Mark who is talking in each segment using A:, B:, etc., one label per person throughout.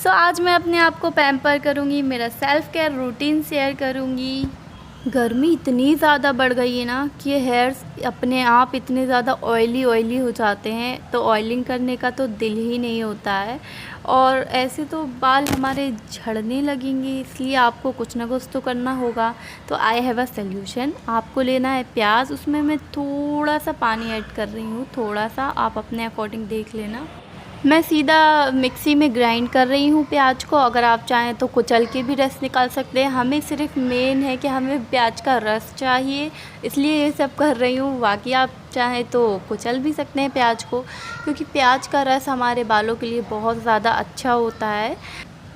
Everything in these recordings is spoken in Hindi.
A: आज मैं अपने आप को पैम्पर करूँगी, मेरा सेल्फ़ केयर रूटीन शेयर करूँगी। गर्मी इतनी ज़्यादा बढ़ गई है ना कि हेयर्स अपने आप इतने ज़्यादा ऑयली हो जाते हैं, तो ऑयलिंग करने का तो दिल ही नहीं होता है और ऐसे तो बाल हमारे झड़ने लगेंगे, इसलिए आपको कुछ ना कुछ तो करना होगा। तो आई हैव अ सल्यूशन। आपको लेना है प्याज, उसमें मैं थोड़ा सा पानी ऐड कर रही हूँ, थोड़ा सा, आप अपने अकॉर्डिंग देख लेना। मैं सीधा मिक्सी में ग्राइंड कर रही हूँ प्याज को। अगर आप चाहें तो कुचल के भी रस निकाल सकते हैं। हमें सिर्फ मेन है कि हमें प्याज का रस चाहिए, इसलिए ये सब कर रही हूँ। बाकी आप चाहें तो कुचल भी सकते हैं प्याज को, क्योंकि प्याज का रस हमारे बालों के लिए बहुत ज़्यादा अच्छा होता है।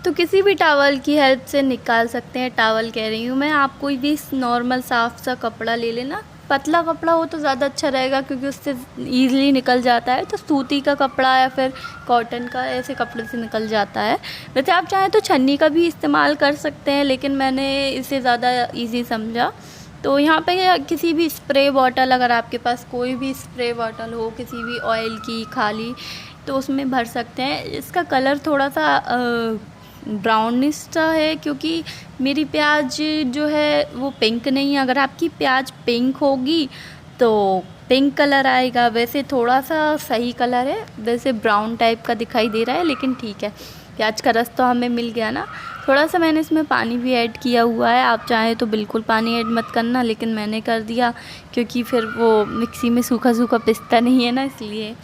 A: तो किसी भी टॉवल की हेल्प से निकाल सकते हैं। टॉवल कह रही हूँ मैं, आप कोई भी नॉर्मल साफ़ सा कपड़ा ले लेना। पतला कपड़ा हो तो ज़्यादा अच्छा रहेगा, क्योंकि उससे ईज़िली निकल जाता है। तो सूती का कपड़ा या फिर कॉटन का, ऐसे कपड़े से निकल जाता है। वैसे आप चाहें तो छन्नी का भी इस्तेमाल कर सकते हैं, लेकिन मैंने इसे ज़्यादा ईज़ी समझा। तो यहाँ पे किसी भी स्प्रे बॉटल, अगर आपके पास कोई भी स्प्रे बॉटल हो किसी भी ऑयल की खाली, तो उसमें भर सकते हैं। इसका कलर थोड़ा सा ब्राउनिश सा है, क्योंकि मेरी प्याज जो है वो पिंक नहीं है। अगर आपकी प्याज पिंक होगी तो पिंक कलर आएगा। वैसे थोड़ा सा सही कलर है, वैसे ब्राउन टाइप का दिखाई दे रहा है, लेकिन ठीक है, प्याज का रस तो हमें मिल गया ना। थोड़ा सा मैंने इसमें पानी भी ऐड किया हुआ है। आप चाहें तो बिल्कुल पानी ऐड मत करना, लेकिन मैंने कर दिया क्योंकि फिर वो मिक्सी में सूखा सूखा पिसता नहीं है ना, इसलिए।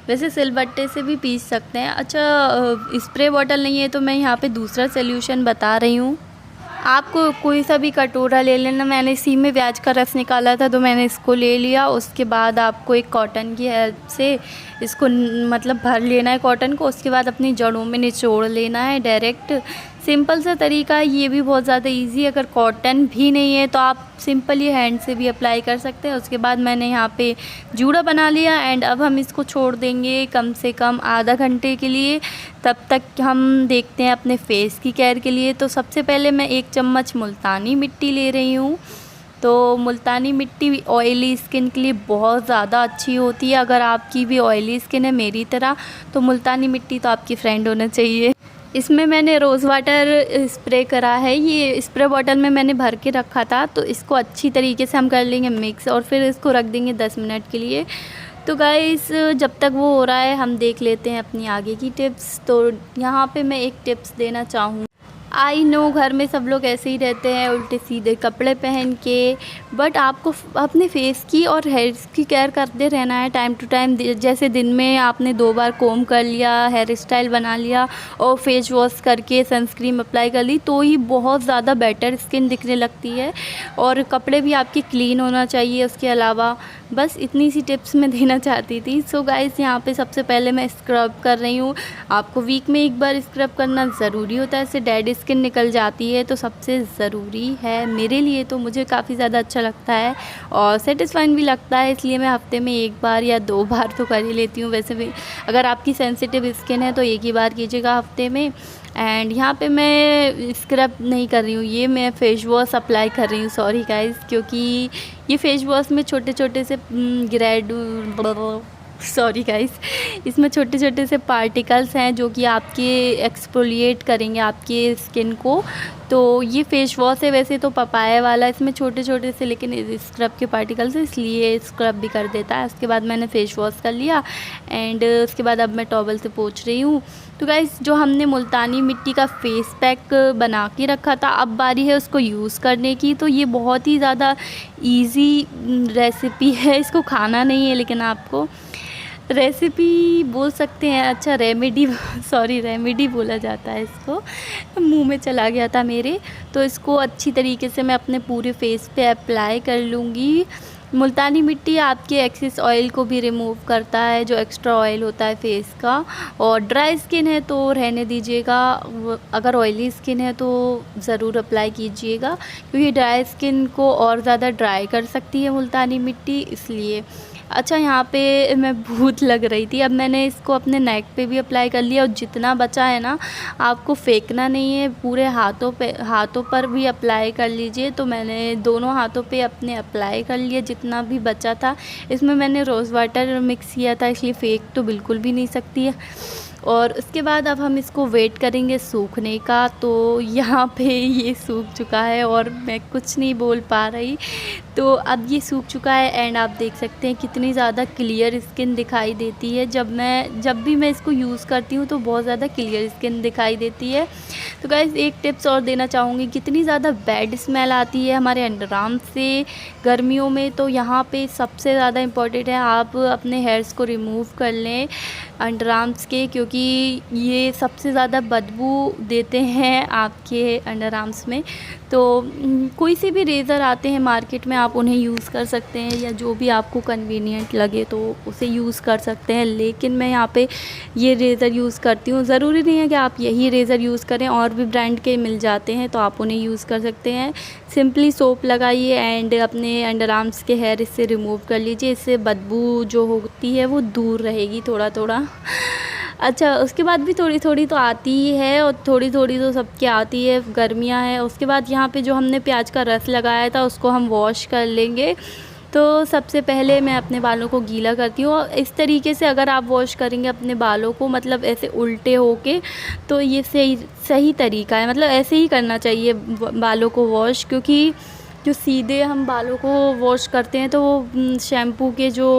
A: वैसे सिलबट्टे से भी पीस सकते हैं। अच्छा, स्प्रे बॉटल नहीं है तो मैं यहाँ पे दूसरा सॉल्यूशन बता रही हूँ। आपको कोई सा भी कटोरा ले लेना। मैंने इसी में प्याज का रस निकाला था, तो मैंने इसको ले लिया। उसके बाद आपको एक कॉटन की हेल्प से इसको मतलब भर लेना है कॉटन को। उसके बाद अपनी जड़ों में निचोड़ लेना है डायरेक्ट। सिंपल सा तरीका है, ये भी बहुत ज़्यादा इजी है। अगर कॉटन भी नहीं है तो आप सिंपली हैंड से भी अप्लाई कर सकते हैं। उसके बाद मैंने यहाँ पे जूड़ा बना लिया एंड अब हम इसको छोड़ देंगे कम से कम आधा घंटे के लिए। तब तक हम देखते हैं अपने फेस की केयर के लिए। तो सबसे पहले मैं 1 चम्मच मुल्तानी मिट्टी ले रही हूँ। तो मुल्तानी मिट्टी ऑयली स्किन के लिए बहुत ज़्यादा अच्छी होती है। अगर आपकी भी ऑयली स्किन है मेरी तरह, तो मुल्तानी मिट्टी तो आपकी फ्रेंड होना चाहिए। इसमें मैंने रोज़ वाटर स्प्रे करा है। ये स्प्रे बॉटल में मैंने भर के रखा था, तो इसको अच्छी तरीके से हम कर लेंगे मिक्स और फिर इसको रख देंगे 10 मिनट के लिए। तो गाइस, जब तक वो हो रहा है हम देख लेते हैं अपनी आगे की टिप्स। तो यहाँ पे मैं एक टिप्स देना चाहूँ। आई नो घर में सब लोग ऐसे ही रहते हैं उल्टे सीधे कपड़े पहन के, बट आपको अपने फेस की और हेयर्स की केयर करते रहना है टाइम टू टाइम। जैसे दिन में आपने 2 बार कोम कर लिया, हेयर स्टाइल बना लिया और फेस वॉश करके सनस्क्रीन अप्लाई कर ली, तो ही बहुत ज़्यादा बेटर स्किन दिखने लगती है। और कपड़े भी आपके क्लीन होना चाहिए। उसके अलावा बस इतनी सी टिप्स मैं देना चाहती थी। सो गाइस, यहाँ पे सबसे पहले मैं स्क्रब कर रही हूँ। आपको वीक में 1 बार स्क्रब करना ज़रूरी होता है, इससे डेड स्किन निकल जाती है, तो सबसे ज़रूरी है मेरे लिए। तो मुझे काफ़ी ज़्यादा अच्छा लगता है और सेटिस्फाइंग भी लगता है, इसलिए मैं हफ्ते में 1 बार या 2 बार तो कर ही लेती हूँ। वैसे भी अगर आपकी सेंसिटिव स्किन है तो 1 ही बार कीजिएगा हफ्ते में। एंड यहाँ पे मैं स्क्रब नहीं कर रही हूँ, ये मैं फेस वॉश अप्लाई कर रही हूँ। सॉरी गाइस, क्योंकि ये फेस वॉश में छोटे छोटे से सॉरी गाइस, इसमें छोटे छोटे से पार्टिकल्स हैं जो कि आपके एक्सफोलिएट करेंगे आपके स्किन को। तो ये फेस वॉश है वैसे तो पपाया वाला, इसमें छोटे छोटे से लेकिन स्क्रब के पार्टिकल्स है, इसलिए स्क्रब भी कर देता है। उसके बाद मैंने फेस वॉश कर लिया एंड उसके बाद अब मैं टॉवल से पोंछ रही हूँ। तो गाइस, जो हमने मुल्तानी मिट्टी का फेस पैक बना के रखा था, अब बारी है उसको यूज़ करने की। तो ये बहुत ही ज़्यादा इजी रेसिपी है, इसको खाना नहीं है, लेकिन आपको रेसिपी बोल सकते हैं। अच्छा, रेमेडी सॉरी रेमेडी बोला जाता है इसको, मुंह में चला गया था मेरे। तो इसको अच्छी तरीके से मैं अपने पूरे फेस पे अप्लाई कर लूँगी। मुल्तानी मिट्टी आपके एक्सेस ऑयल को भी रिमूव करता है, जो एक्स्ट्रा ऑयल होता है फेस का। और ड्राई स्किन है तो रहने दीजिएगा, अगर ऑयली स्किन है तो ज़रूर अप्लाई कीजिएगा, क्योंकि ड्राई स्किन को और ज़्यादा ड्राई कर सकती है मुल्तानी मिट्टी, इसलिए। अच्छा, यहाँ पे मैं भूत लग रही थी, अब मैंने इसको अपने नेक पे भी अप्लाई कर लिया। और जितना बचा है ना, आपको फेंकना नहीं है, पूरे हाथों पर भी अप्लाई कर लीजिए। तो मैंने दोनों हाथों पे अपने अप्लाई कर लिया जितना भी बचा था। इसमें मैंने रोज़ वाटर मिक्स किया था, इसलिए फेंक तो बिल्कुल भी नहीं सकती है। और उसके बाद अब हम इसको वेट करेंगे सूखने का। तो यहाँ पे ये सूख चुका है और मैं कुछ नहीं बोल पा रही। तो अब ये सूख चुका है एंड आप देख सकते हैं कितनी ज़्यादा क्लियर स्किन दिखाई देती है। जब भी मैं इसको यूज़ करती हूँ तो बहुत ज़्यादा क्लियर स्किन दिखाई देती है। तो गाइस एक टिप्स और देना चाहूँगी, कितनी ज़्यादा बैड स्मेल आती है हमारे अंडरआर्म से गर्मियों में। तो यहाँ पे सबसे ज़्यादा इम्पॉर्टेंट है आप अपने हेयर्स को रिमूव कर लें अंडरआर्म्स के, क्योंकि ये सबसे ज़्यादा बदबू देते हैं आपके अंडरआर्म्स में। तो कोई से भी रेज़र आते हैं मार्केट में, आप उन्हें यूज़ कर सकते हैं या जो भी आपको कन्वीनियंट लगे तो उसे यूज़ कर सकते हैं। लेकिन मैं यहाँ पे ये रेज़र यूज़ करती हूँ। ज़रूरी नहीं है कि आप यही रेज़र यूज़ करें, और भी ब्रांड के मिल जाते हैं तो आप उन्हें यूज़ कर सकते हैं। सिंपली सोप लगाइए एंड अपने अंडरआर्म्स के हेयर इससे रिमूव कर लीजिए। इससे बदबू जो होती है वो दूर रहेगी थोड़ा थोड़ा। अच्छा, उसके बाद भी थोड़ी थोड़ी तो आती ही है, और थोड़ी थोड़ी तो सबकी आती है, गर्मियाँ हैं। उसके बाद यहाँ पे जो हमने प्याज का रस लगाया था उसको हम वॉश कर लेंगे। तो सबसे पहले मैं अपने बालों को गीला करती हूँ, और इस तरीके से अगर आप वॉश करेंगे अपने बालों को, मतलब ऐसे उल्टे होके, तो ये सही तरीका है। मतलब ऐसे ही करना चाहिए बालों को वॉश, क्योंकि जो सीधे हम बालों को वॉश करते हैं तो वो शैम्पू के जो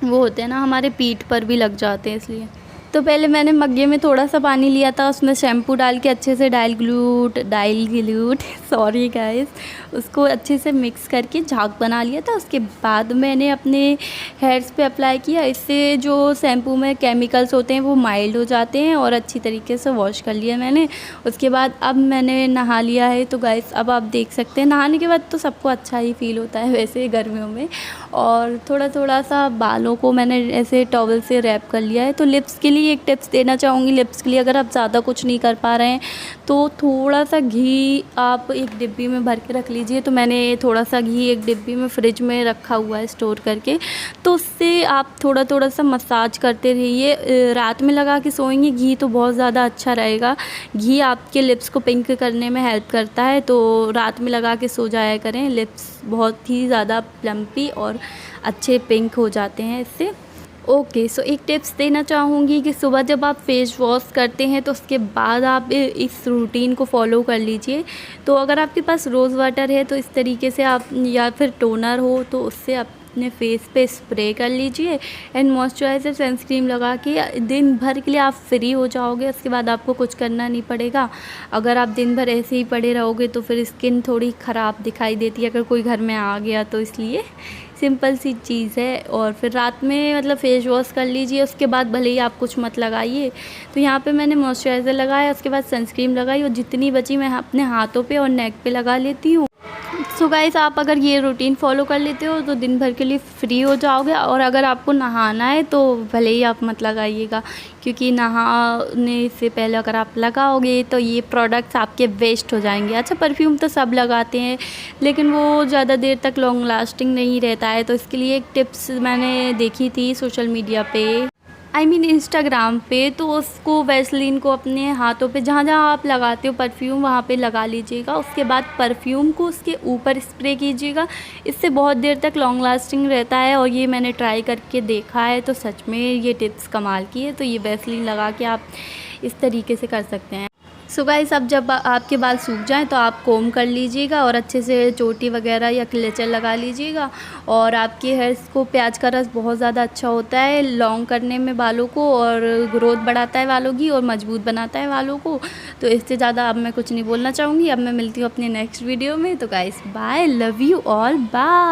A: वो होते हैं ना हमारे पीठ पर भी लग जाते हैं। इसलिए तो पहले मैंने मग्गे में थोड़ा सा पानी लिया था, उसमें शैम्पू डाल के अच्छे से डाइल्यूट सॉरी गाइस, उसको अच्छे से मिक्स करके झाग बना लिया था। उसके बाद मैंने अपने हेयर्स पे अप्लाई किया। इससे जो शैम्पू में केमिकल्स होते हैं वो माइल्ड हो जाते हैं, और अच्छी तरीके से वॉश कर लिया मैंने। उसके बाद अब मैंने नहा लिया है। तो गाइस अब आप देख सकते हैं, नहाने के बाद तो सबको अच्छा ही फील होता है वैसे गर्मियों में। और थोड़ा थोड़ा सा बालों को मैंने ऐसे टॉवल से रैप कर लिया है। तो लिप्स के लिए एक टिप्स देना चाहूँगी। लिप्स के लिए अगर आप ज़्यादा कुछ नहीं कर पा रहे हैं तो थोड़ा सा घी आप एक डिब्बी में भर के रख लीजिए। तो मैंने थोड़ा सा घी एक डिब्बी में फ्रिज में रखा हुआ है स्टोर करके। तो उससे आप थोड़ा थोड़ा सा मसाज करते रहिए। रात में लगा के सोएंगे घी तो बहुत ज़्यादा अच्छा रहेगा। घी आपके लिप्स को पिंक करने में हेल्प करता है, तो रात में लगा के सो जाया करें। लिप्स बहुत ही ज़्यादा प्लम्पी और अच्छे पिंक हो जाते हैं इससे। ओके, सो एक टिप्स देना चाहूँगी कि सुबह जब आप फेस वॉश करते हैं तो उसके बाद आप इस रूटीन को फॉलो कर लीजिए। तो अगर आपके पास रोज़ वाटर है तो इस तरीके से आप, या फिर टोनर हो तो उससे अपने फेस पे स्प्रे कर लीजिए एंड मॉइस्चराइज़र सनस्क्रीन लगा के दिन भर के लिए आप फ्री हो जाओगे। उसके बाद आपको कुछ करना नहीं पड़ेगा। अगर आप दिन भर ऐसे ही पड़े रहोगे तो फिर स्किन थोड़ी ख़राब दिखाई देती है अगर कोई घर में आ गया तो, इसलिए सिंपल सी चीज़ है। और फिर रात में मतलब फेस वॉश कर लीजिए। उसके बाद भले ही आप कुछ मत लगाइए। तो यहाँ पे मैंने मॉइस्चराइज़र लगाया, उसके बाद सनस्क्रीन लगाई, और जितनी बची मैं अपने हाथों पे और नेक पे लगा लेती हूँ। सो गाइस आप अगर ये रूटीन फॉलो कर लेते हो तो दिन भर के लिए फ्री हो जाओगे। और अगर आपको नहाना है तो भले ही आप मत लगाइएगा, क्योंकि नहाने से पहले अगर आप लगाओगे तो ये प्रोडक्ट्स आपके वेस्ट हो जाएंगे। अच्छा, परफ्यूम तो सब लगाते हैं लेकिन वो ज़्यादा देर तक लॉन्ग लास्टिंग नहीं रहता है। तो इसके लिए एक टिप्स मैंने देखी थी सोशल मीडिया पे, इंस्टाग्राम पे। तो उसको वैसलीन को अपने हाथों पे जहाँ जहाँ आप लगाते हो परफ्यूम वहाँ पे लगा लीजिएगा। उसके बाद परफ्यूम को उसके ऊपर स्प्रे कीजिएगा। इससे बहुत देर तक लॉन्ग लास्टिंग रहता है, और ये मैंने ट्राई करके देखा है तो सच में ये टिप्स कमाल की है। तो ये वैसलीन लगा के आप इस तरीके से कर सकते हैं। सो गाइस अब जब आपके बाल सूख जाएं तो आप कोम कर लीजिएगा और अच्छे से चोटी वगैरह या क्लेचर लगा लीजिएगा। और आपके हेयर्स को प्याज का रस बहुत ज़्यादा अच्छा होता है लॉन्ग करने में बालों को, और ग्रोथ बढ़ाता है बालों की और मजबूत बनाता है बालों को। तो इससे ज़्यादा अब मैं कुछ नहीं बोलना चाहूँगी। अब मैं मिलती हूँ अपने नेक्स्ट वीडियो में। तो guys bye, love you all, bye.